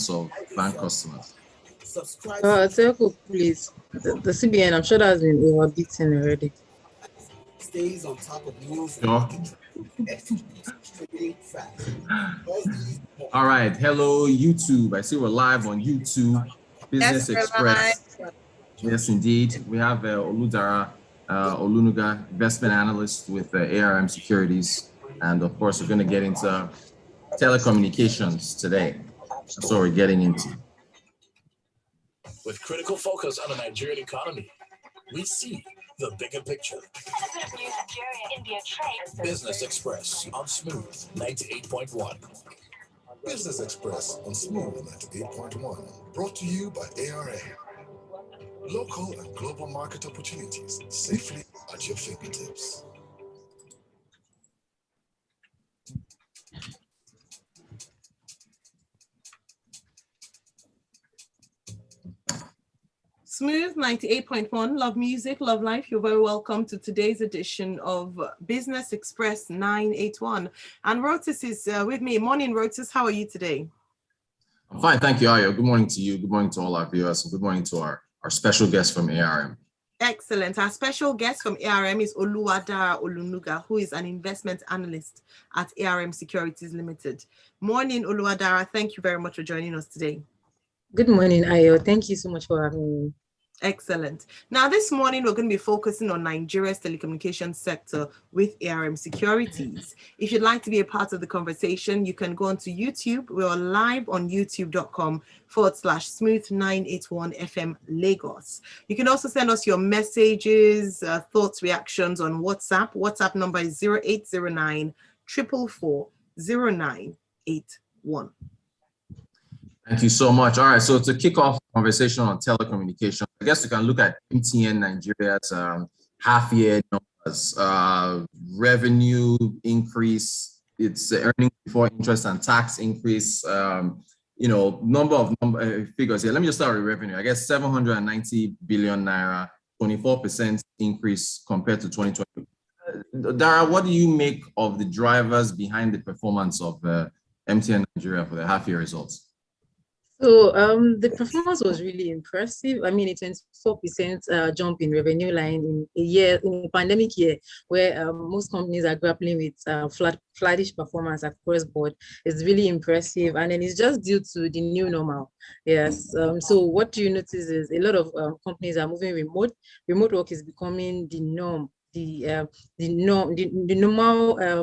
of bank customers? Telco, please. The CBN, I'm sure that's been overbeaten already. Stays on top of news. Sure. All right. Hello, YouTube. I see we're live on YouTube. Business Express. Yes, indeed. We have Oluwadara, Olunuga, investment analyst with ARM Securities. And of course, we're going to get into telecommunications today. That's what we're getting into. With critical focus on the Nigerian economy, we see the bigger picture. Business Express on Smooth 98.1. Business Express on Smooth 98.1. Brought to you by ARM. Local and global market opportunities safely at your fingertips. Smooth 98.1, love music, love life. You're very welcome to today's edition of Business Express 981. And Rotus is with me. Morning, Rotus. How are you today? I'm fine, thank you, Ayo. Good morning to you. Good morning to all our viewers. And good morning to our special guest from ARM. Excellent. Our special guest from ARM is Oluwadara Olunuga, who is an investment analyst at ARM Securities Ltd. Morning, Oluwadara. Thank you very much for joining us today. Good morning, Ayo. Thank you so much for having me. Excellent. Now, this morning, we're going to be focusing on Nigeria's telecommunications sector with ARM Securities. If you'd like to be a part of the conversation, you can go onto YouTube. We're live on youtube.com/smooth981FM Lagos. You can also send us your messages, thoughts, reactions on WhatsApp. WhatsApp number is 0809 444 0981. Thank you so much. All right, so to kick off the conversation on telecommunications, I guess we can look at MTN Nigeria's half-year numbers, revenue increase, its earnings before interest and tax increase, number of figures here. Let me just start with revenue. I guess 790 billion naira, 24% increase compared to 2020. Dara, what do you make of the drivers behind the performance of MTN Nigeria for the half-year results? So the performance was really impressive. I mean, a 24% jump in revenue line in a pandemic year, where most companies are grappling with flattish performance across board. It's really impressive, and then it's just due to the new normal. Yes. So what you notice is a lot of companies are moving remote. Remote work is becoming the norm. The normal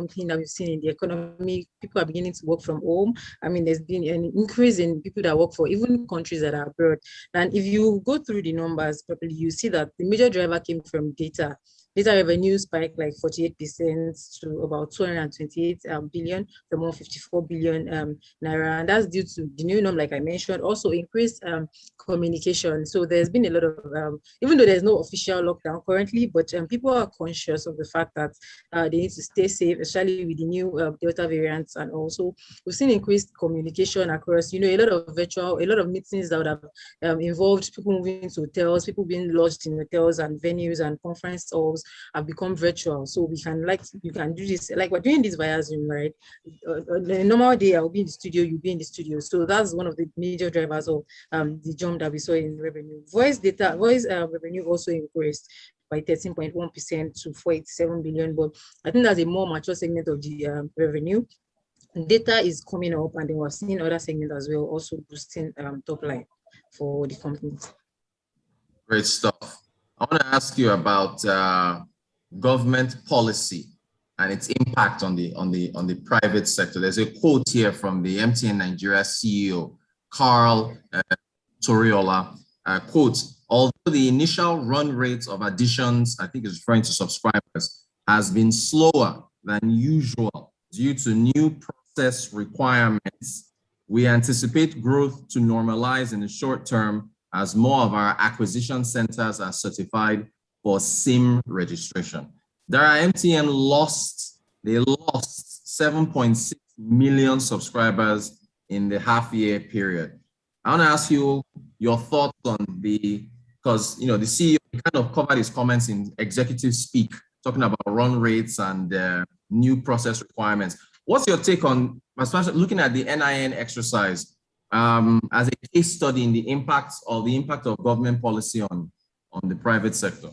thing that we've seen in the economy. People are beginning to work from home. I mean, there's been an increase in people that work for even countries that are abroad. And if you go through the numbers properly, you see that the major driver came from data. Data revenue spiked like 48% to about 228 billion from 154 billion naira. And that's due to the new norm, like I mentioned, also increased communication. So there's been a lot of, even though there's no official lockdown currently, but people are conscious of the fact that they need to stay safe, especially with the new Delta variants. And also we've seen increased communication across, a lot of meetings that would have involved people moving to hotels, people being lodged in hotels and venues and conference halls have become virtual. So you can do this, like we're doing this via Zoom, right? The normal day I'll be in the studio, you'll be in the studio. So that's one of the major drivers of the jump that we saw in revenue. Voice revenue also increased by 13.1% to 487 billion, but I think that's a more mature segment of the revenue. Data is coming up, and then we're seeing other segments as well, also boosting top line for the companies. Great stuff. I want to ask you about government policy and its impact on the private sector. There's a quote here from the MTN Nigeria CEO, Carl Toriola. Quote, although the initial run rate of additions, I think is referring to subscribers, has been slower than usual due to new process requirements, we anticipate growth to normalize in the short term as more of our acquisition centers are certified for SIM registration. MTN lost 7.6 million subscribers in the half-year period. I want to ask you your thoughts on because the CEO kind of covered his comments in executive speak, talking about run rates and new process requirements. What's your take on, especially looking at the NIN exercise? as a case study in the impact of government policy on the private sector?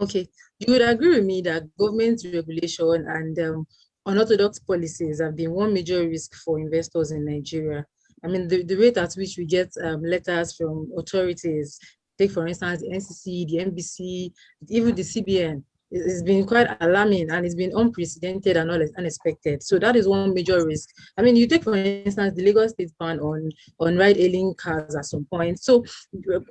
Okay, you would agree with me that government regulation and unorthodox policies have been one major risk for investors in Nigeria. I mean, the rate at which we get letters from authorities, take for instance the NCC, the NBC, even the CBN, it's been quite alarming and it's been unprecedented and unexpected. So that is one major risk. I mean, you take for instance the Lagos State ban on ride-hailing cars at some point. So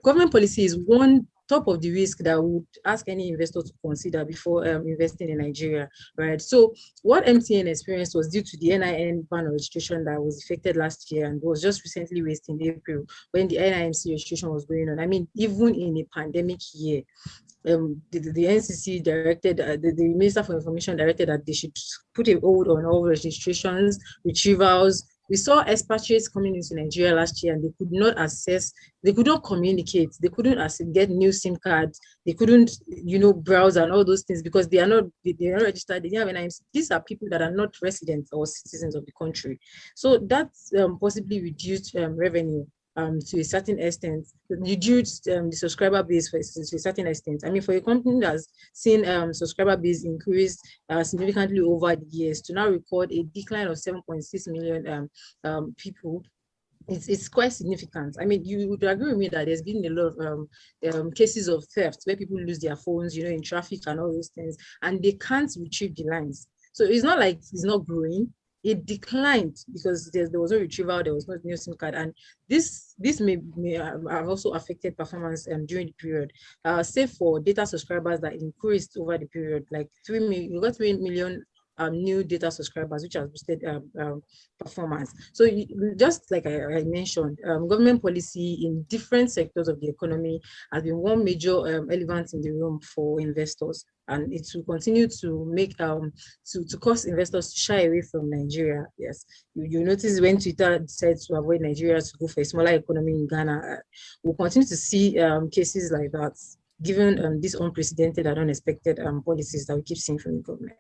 government policy is one top of the risk that would ask any investor to consider before investing in Nigeria, right? So what MTN experienced was due to the NIN ban registration that was effected last year and was just recently raised in April when the NIMC registration was going on. I mean, even in a pandemic year, the NCC directed, the Minister for Information directed that they should put a hold on all registrations, retrievals. We saw expatriates coming into Nigeria last year and they could not access, they could not communicate, they couldn't get new SIM cards, they couldn't, browse and all those things because they are not registered, they didn't have NIMC. These are people that are not residents or citizens of the country. So that's possibly reduced revenue to a certain extent, reduced the subscriber base to a certain extent. I mean, for a company that's seen subscriber base increase significantly over the years to now record a decline of 7.6 million people, it's quite significant. I mean, you would agree with me that there's been a lot of cases of theft where people lose their phones, in traffic and all those things, and they can't retrieve the lines. So it's not like it's not growing. It declined because there was no retrieval, there was no new SIM card, and this may have also affected performance during the period. Save for data subscribers that increased over the period, like 3 million new data subscribers, which has boosted performance. So just like I mentioned, government policy in different sectors of the economy has been one major elephant in the room for investors, and it will continue to make to cause investors to shy away from Nigeria. Yes, you notice when Twitter decides to avoid Nigeria to go for a smaller economy in Ghana, we'll continue to see cases like that, given these unprecedented and unexpected policies that we keep seeing from the government.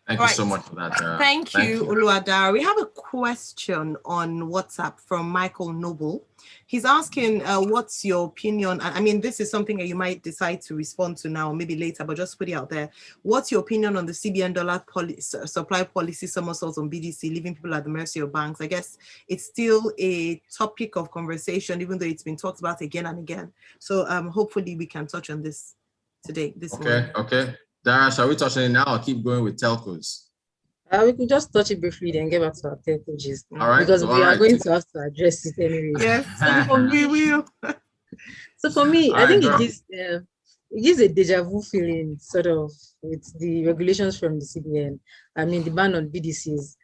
Thank you so much for that. Thank you, Oluwadara. We have a question on WhatsApp from Michael Noble. He's asking, what's your opinion? I mean, this is something that you might decide to respond to now, maybe later, but just put it out there. What's your opinion on the CBN dollar supply policy somersaults on BDC, leaving people at the mercy of banks? I guess it's still a topic of conversation, even though it's been talked about again and again. So hopefully we can touch on this today. Okay. Dara, shall we touch on it now or keep going with telcos? We could just touch it briefly, then get back to our telcos. All right. Because we are going to have to address it anyway. Yes, we will. So for me, I think it gives a deja vu feeling, sort of, with the regulations from the CBN. I mean, the ban on BDCs.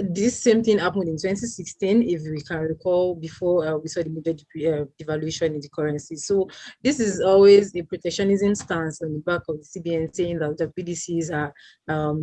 This same thing happened in 2016, if we can recall, before we saw the major devaluation in the currency. So this is always a protectionism stance on the back of the CBN, saying that the BDCs are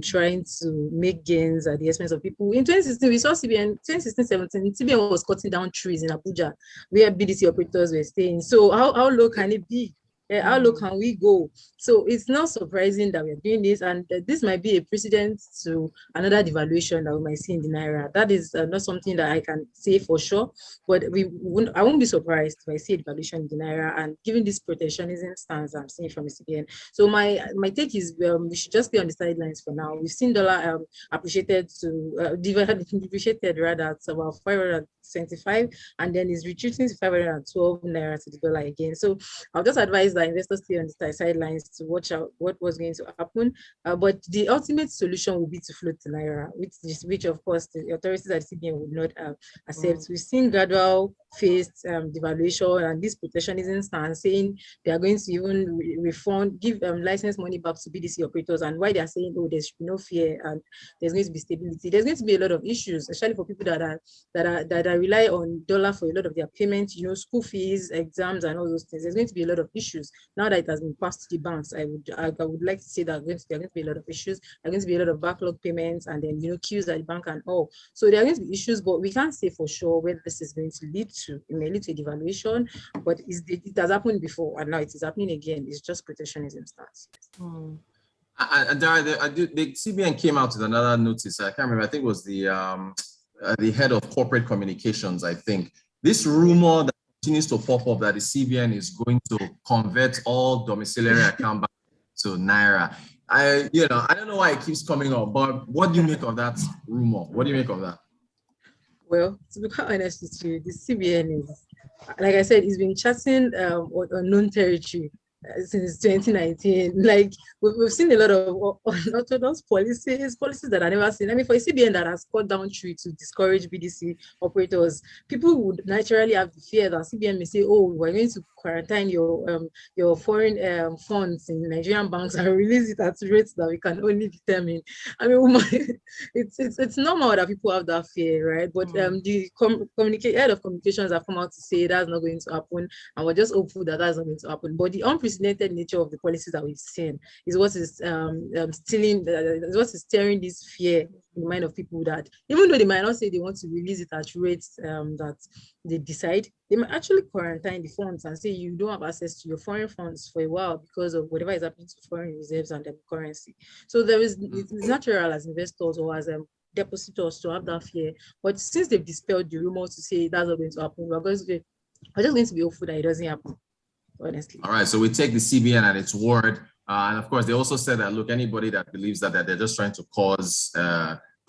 trying to make gains at the expense of people. In 2016, we saw CBN, 2016-17, CBN was cutting down trees in Abuja, where BDC operators were staying. So how low can it be? How low can we go? So it's not surprising that we're doing this, and this might be a precedent to another devaluation that we might see in the Naira. That is not something that I can say for sure, but I won't be surprised if I see a devaluation in the Naira, and given this protectionism stance I'm seeing from the CBN. So my take is we should just be on the sidelines for now. We've seen dollar depreciated rather to about 575, and then is retreating to 512 Naira to the dollar again. So I'll just advise that investors stay on the sidelines to watch out what was going to happen. But the ultimate solution will be to float the Naira, which of course the authorities at CBN would not accept. We've seen gradual phased devaluation and this protectionism stance, saying they are going to even give license money back to BDC operators, and why they are saying, oh, there should be no fear and there's going to be stability. There's going to be a lot of issues, especially for people that rely on dollar for a lot of their payments, school fees, exams, and all those things. There's going to be a lot of issues now that it has been passed to the banks. I would like to say that there are going to be a lot of issues. There are going to be a lot of backlog payments, and then queues at the bank and all. So there are going to be issues, but we can't say for sure whether this is going to lead to. It may lead to a devaluation, but it has happened before, and now it is happening again. It's just protectionism stance. The CBN came out with another notice. I can't remember. I think it was the the head of corporate communications, I think. This rumor that continues to pop up that the CBN is going to convert all domiciliary account to Naira. I don't know why it keeps coming up, but what do you make of that rumor? What do you make of that? Well, to be quite honest with you, the CBN is, like I said, it's been chatting on unknown territory since 2019. Like we've seen a lot of unorthodox policies that I never seen. I mean, for a CBN that has cut down tree to discourage BDC operators, people would naturally have the fear that CBN may say, "Oh, we're going to quarantine your foreign funds in Nigerian banks and release it at rates that we can only determine." I mean, it's normal that people have that fear, right? But the head of communications have come out to say that's not going to happen, and we're just hopeful that that's not going to happen. But the unprecedented nature of the policies that we've seen is what is stirring this fear in the mind of people, that even though they might not say they want to release it at rates that they decide, they might actually quarantine the funds and say you don't have access to your foreign funds for a while because of whatever is happening to foreign reserves and the currency. So it's natural as investors or as depositors to have that fear. But since they've dispelled the rumors to say that's not going to happen, we're just going to be hopeful that it doesn't happen, honestly. All right, so we take the CBN at its word. And of course, they also said that, look, anybody that believes that they're just trying to cause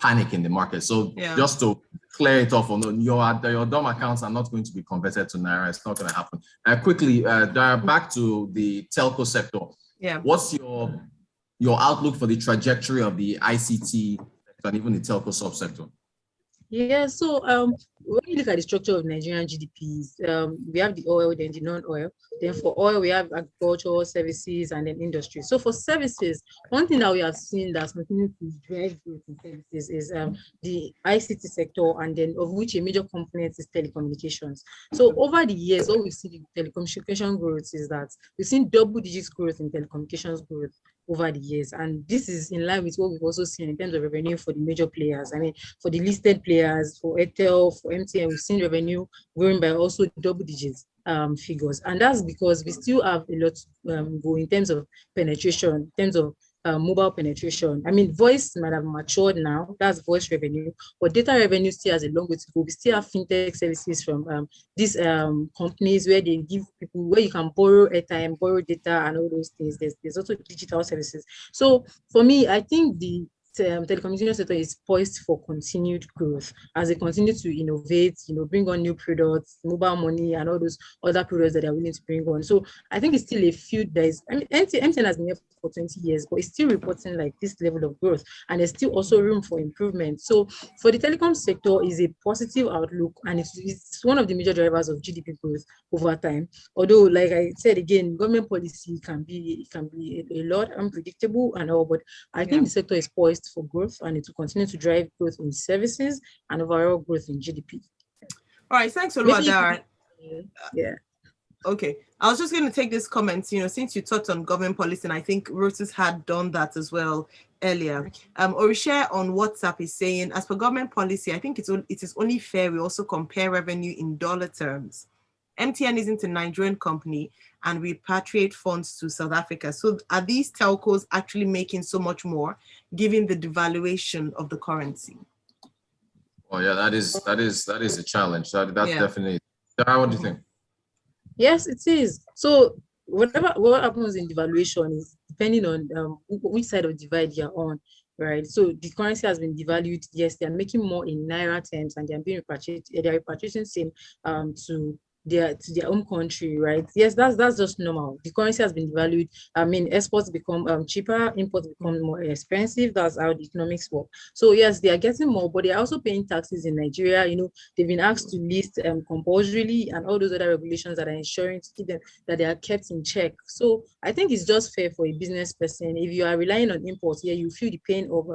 panic in the market. So just to clear it off, your DOM accounts are not going to be converted to Naira. It's not going to happen. Quickly, Dara, back to the telco sector. Yeah. What's your outlook for the trajectory of the ICT and even the telco subsector? Yeah, so when you look at the structure of Nigerian GDPs, we have the oil, then the non-oil. Then for oil, we have agricultural services and then industry. So for services, one thing that we have seen that's continuing to drive growth in services is the ICT sector, and then of which a major component is telecommunications. So over the years, what we've seen in telecommunication growth is that we've seen double-digit growth in telecommunications growth over the years, and this is in line with what we've also seen in terms of revenue for the major players. I mean, for the listed players, for Airtel, for MTN, we've seen revenue growing by also double digits figures, and that's because we still have a lot to go in terms of penetration, in terms of mobile penetration. I mean, voice might have matured now, that's voice revenue, but data revenue still has a long way to go. We still have fintech services from these companies where they give people, where you can borrow airtime, borrow data, and all those things. There's also digital services. So for me, I think the telecommunications sector is poised for continued growth as they continue to innovate, bring on new products, mobile money, and all those other products that they're willing to bring on. So I think it's still a field that is, I mean, MTN has been here for 20 years, but it's still reporting like this level of growth, and there's still also room for improvement. So for the telecom sector is a positive outlook, and it's one of the major drivers of GDP growth over time. Although, like I said again, government policy can be a lot unpredictable and all, but I think the sector is poised for growth, and it will continue to drive growth in services and overall growth in GDP. All right, thanks, Oluwadara. Yeah. Okay, I was just going to take this comment, since you touched on government policy, and I think Rotus had done that as well earlier. Orisha on WhatsApp is saying, as per government policy, I think it is only fair we also compare revenue in dollar terms. MTN isn't a Nigerian company, and we repatriate funds to South Africa. So are these telcos actually making so much more, given the devaluation of the currency? Oh yeah, that is a challenge. That's definitely. Dara, what do you think? Yes, it is. So what happens in devaluation is depending on which side of the divide you're on, right? So the currency has been devalued. Yes, they're making more in Naira terms, and they're being repatriating same to their own country, right? Yes, that's just normal. The currency has been devalued. I mean, exports become cheaper, imports become more expensive. That's how the economics work. So yes, they are getting more, but they're also paying taxes in Nigeria. They've been asked to list compulsorily, and all those other regulations that are ensuring to keep them that they are kept in check. So I think it's just fair for a business person. If you are relying on imports, you feel the pain of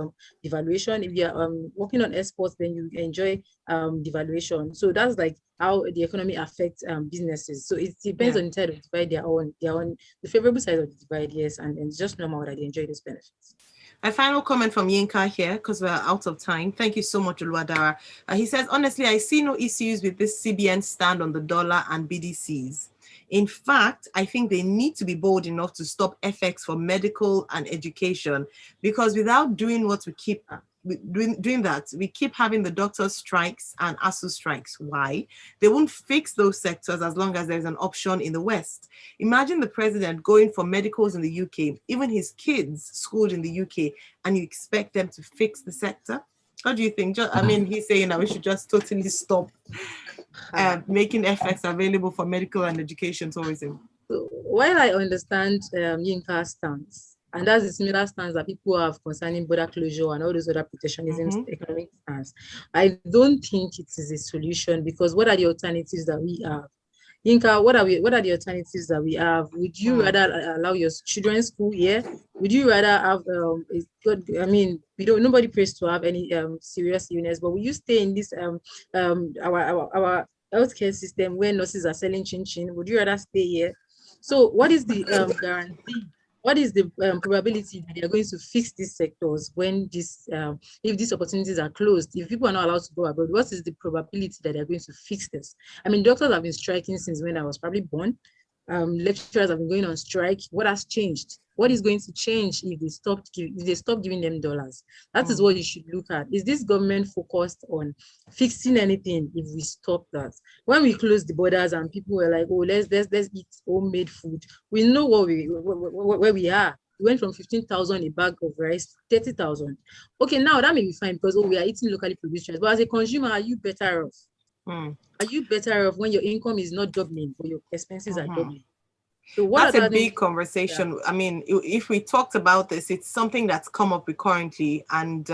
devaluation. If you are working on exports, then you enjoy devaluation. So that's like how the economy affects businesses. So it depends on the side of the divide they're on the favorable side of the divide, yes, and it's just normal that they enjoy those benefits. A final comment from Yinka here, because we're out of time. Thank you so much, Oluwadara. He says, honestly, I see no issues with this CBN stand on the dollar and BDCs. In fact, I think they need to be bold enough to stop FX for medical and education, because without doing what will keep doing that, we keep having the doctors' strikes and ASU strikes. Why? They won't fix those sectors as long as there's an option in the West. Imagine the president going for medicals in the UK, even his kids schooled in the UK, and you expect them to fix the sector? What do you think? I mean, he's saying that we should just totally stop making FX available for medical and education tourism. So while I understand Yinka's stance, and that's the similar stance that people have concerning border closure and all those other protectionism economic stance, I don't think it is a solution, because what are the alternatives that we have? Yinka, what are the alternatives that we have? Would you rather allow your children school here? Would you rather have nobody prays to have any serious illness, but will you stay in this our healthcare system where nurses are selling chin-chin? Would you rather stay here? So what is the guarantee? What is the probability that they are going to fix these sectors when if these opportunities are closed? If people are not allowed to go abroad, what is the probability that they are going to fix this? I mean, doctors have been striking since when I was probably born. Lecturers have been going on strike. What has changed? What is going to change if they stop giving them dollars? That is what you should look at. Is this government focused on fixing anything if we stop that? When we close the borders and people were like, oh, let's eat homemade food, we know where we are. We went from 15,000 a bag of rice to 30,000. Okay, now that may be fine because we are eating locally produced rice. But as a consumer, are you better off? Are you better off when your income is not doubling or your expenses are doubling? So that's a big conversation. Yeah. I mean, if we talked about this, it's something that's come up recurrently, and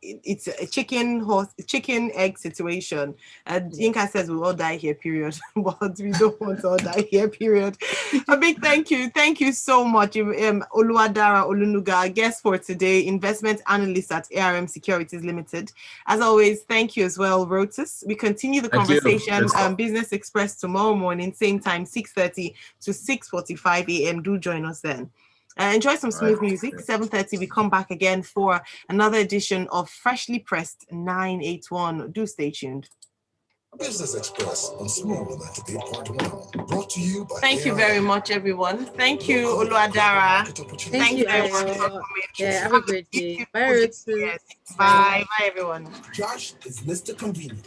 it's a chicken egg situation. And Yinka says we all die here, period. But we don't want to all die here, period. A big thank you so much, Oluwadara Olunuga, our guest for today, investment analyst at ARM Securities Ltd. As always, thank you as well, Rotus. We continue the conversation, Business Express tomorrow morning, same time, 6:30 to 6:45 a.m. Do join us then. Enjoy some smooth music. 7:30, we come back again for another edition of Freshly Pressed 981. Do stay tuned. Business Express on Smooth 98.1. Brought to you by Thank you very much, everyone. Thank you, Oluwadara. Thank you very much. Yeah, have a great day. Bye, Rotus. Yes. Bye, everyone. Josh is Mr. Convenient.